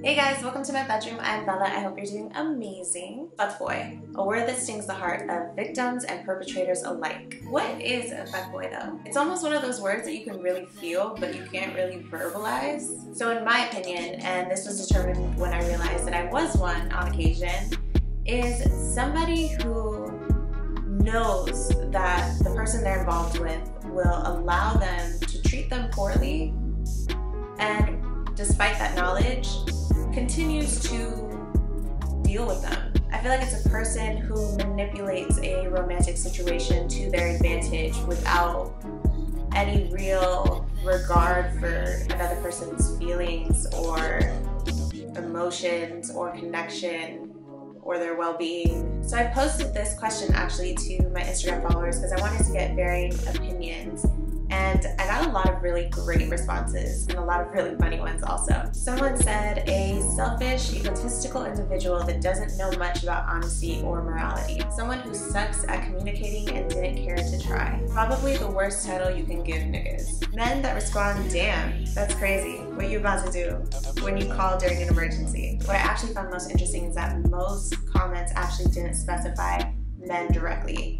Hey guys, welcome to my bedroom. I'm Bella. I hope you're doing amazing. Fuckboy, a word that stings the heart of victims and perpetrators alike. What is a fuckboy though? It's almost one of those words that you can really feel, but you can't really verbalize. So in my opinion, and this was determined when I realized that I was one on occasion, is somebody who knows that the person they're involved with will allow them to treat them poorly, and despite that knowledge, continues to deal with them. I feel like it's a person who manipulates a romantic situation to their advantage without any real regard for another person's feelings or emotions or connection or their well-being. So I posted this question actually to my Instagram followers because I wanted to get varying opinions. And I got a lot of really great responses and a lot of really funny ones also. Someone said, a selfish, egotistical individual that doesn't know much about honesty or morality. Someone who sucks at communicating and didn't care to try. Probably the worst title you can give niggas. Men that respond, damn, that's crazy. What you about to do when you call during an emergency? What I actually found most interesting is that most comments actually didn't specify men directly.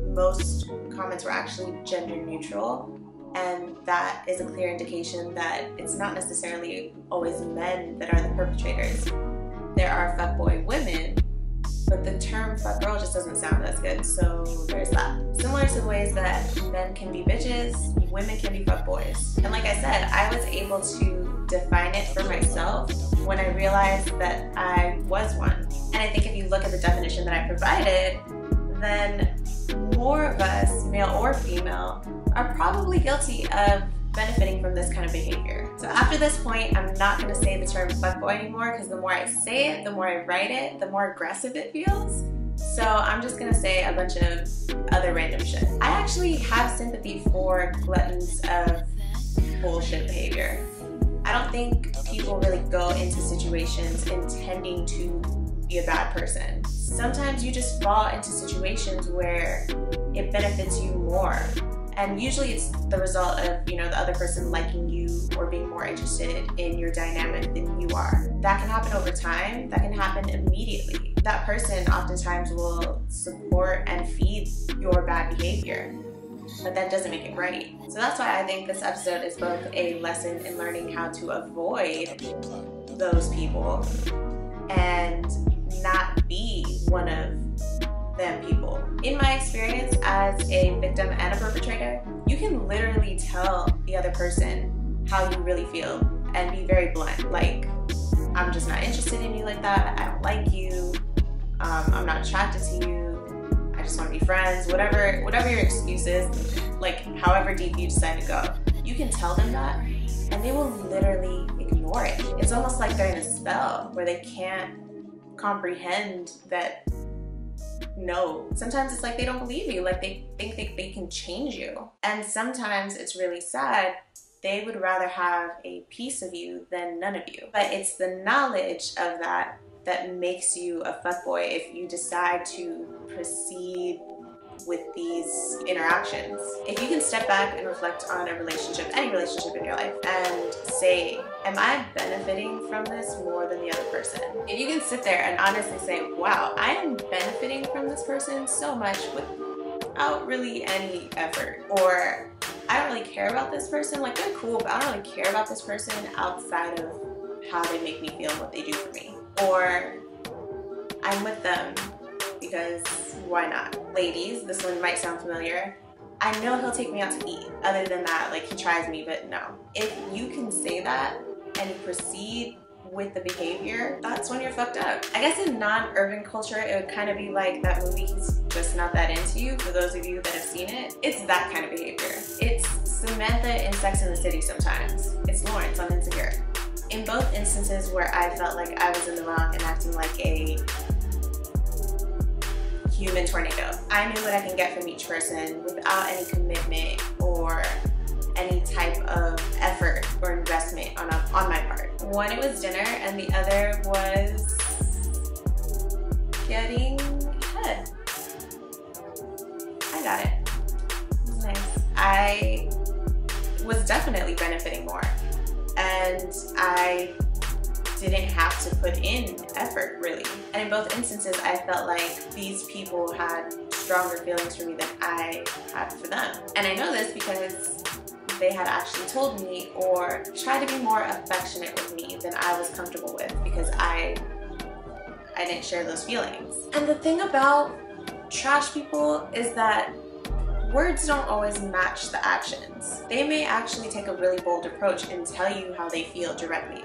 Most comments were actually gender neutral, and that is a clear indication that it's not necessarily always men that are the perpetrators. There are fuckboy women, but the term fuckgirl just doesn't sound as good, so there's that. Similar to the ways that men can be bitches, women can be fuckboys. And like I said, I was able to define it for myself when I realized that I was one. And I think if you look at the definition that I provided, then more of us, male or female, are probably guilty of benefiting from this kind of behavior. So after this point, I'm not going to say the term fuckboy anymore because the more I say it, the more I write it, the more aggressive it feels. So I'm just going to say a bunch of other random shit. I actually have sympathy for gluttons of bullshit behavior. I don't think people really go into situations intending to be a bad person. Sometimes you just fall into situations where it benefits you more. And usually it's the result of, the other person liking you or being more interested in your dynamic than you are. That can happen over time. That can happen immediately. That person oftentimes will support and feed your bad behavior, but that doesn't make it right. So that's why I think this episode is both a lesson in learning how to avoid those people and not be one of them people. In my experience as a victim and a perpetrator, you can literally tell the other person how you really feel and be very blunt. Like, I'm just not interested in you like that. I don't like you. I'm not attracted to you. I just want to be friends. Whatever your excuse is, like however deep you decide to go, you can tell them that and they will literally ignore it. It's almost like they're in a spell where they can't comprehend that. No, sometimes it's like they don't believe you, like they think they can change you. And sometimes it's really sad. They would rather have a piece of you than none of you. But it's the knowledge of that that makes you a fuckboy if you decide to proceed with these interactions. If you can step back and reflect on a relationship, any relationship in your life, and say, am I benefiting from this more than the other person? If you can sit there and honestly say, wow, I am benefiting from this person so much without really any effort, or I don't really care about this person, like they're cool, but I don't really care about this person outside of how they make me feel and what they do for me, or I'm with them because why not? Ladies, this one might sound familiar. I know he'll take me out to eat. Other than that, like he tries me, but no. If you can say that and you proceed with the behavior, that's when you're fucked up. I guess in non-urban culture, it would kind of be like that movie, He's Just Not That Into You, for those of you that have seen it. It's that kind of behavior. It's Samantha in Sex and the City sometimes. It's Lawrence on Insecure. In both instances where I felt like I was in the wrong and acting like a human tornado, I knew what I can get from each person without any commitment or any type of effort or investment on my part. One, it was dinner, and the other was getting head. I got it. It was nice. I was definitely benefiting more, and I didn't have to put in effort, really. And in both instances, I felt like these people had stronger feelings for me than I had for them. And I know this because they had actually told me or tried to be more affectionate with me than I was comfortable with, because I didn't share those feelings. And the thing about trash people is that words don't always match the actions. They may actually take a really bold approach and tell you how they feel directly.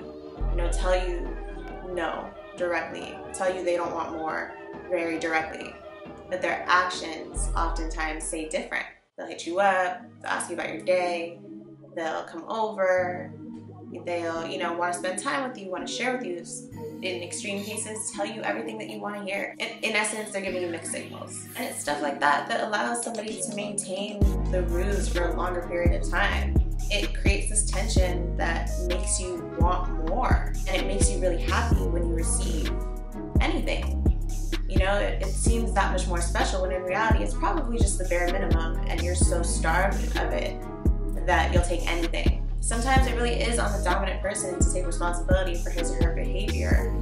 You know, tell you no directly, tell you they don't want more very directly. But their actions oftentimes say different. They'll hit you up, they'll ask you about your day, they'll come over, they'll, you know, want to spend time with you, want to share with you. In extreme cases, tell you everything that you want to hear. In essence, they're giving you mixed signals. And it's stuff like that that allows somebody to maintain the ruse for a longer period of time. It creates this tension that makes you want more, and it makes you really happy when you receive anything. You know, it seems that much more special when in reality it's probably just the bare minimum, and you're so starved of it that you'll take anything. Sometimes it really is on the dominant person to take responsibility for his or her behavior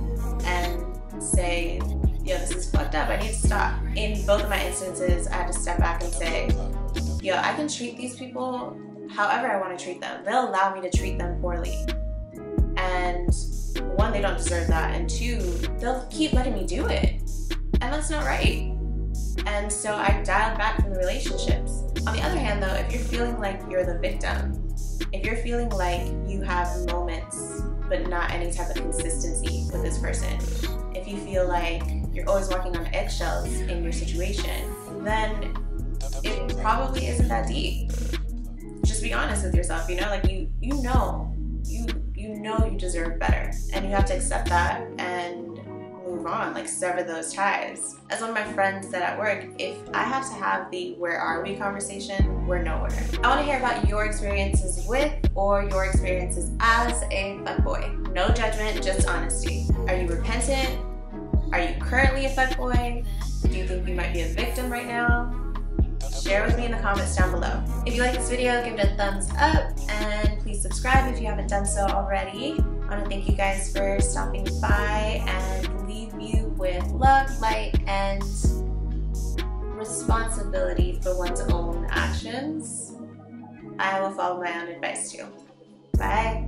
and say, yo, this is fucked up, I need to stop. In both of my instances, I had to step back and say, yo, I can treat these people however I want to treat them. They'll allow me to treat them poorly. And one, they don't deserve that, and two, they'll keep letting me do it. And that's not right. And so I dialed back from the relationships. On the other hand though, if you're feeling like you're the victim, if you're feeling like you have moments but not any type of consistency with this person, if you feel like you're always walking on eggshells in your situation, then it probably isn't that deep. Just be honest with yourself, you know, like you know you deserve better, and you have to accept that and move on, like sever those ties. As one of my friends said at work, if I have to have the where are we conversation, we're nowhere. I want to hear about your experiences with or your experiences as a fuckboy. No judgment, just honesty. Are you repentant? Are you currently a fuckboy? Do you think you might be a victim right now? Share with me in the comments down below. If you like this video, give it a thumbs up, and please subscribe if you haven't done so already. I want to thank you guys for stopping by and leave you with love, light, and responsibility for one's own actions. I will follow my own advice too. Bye.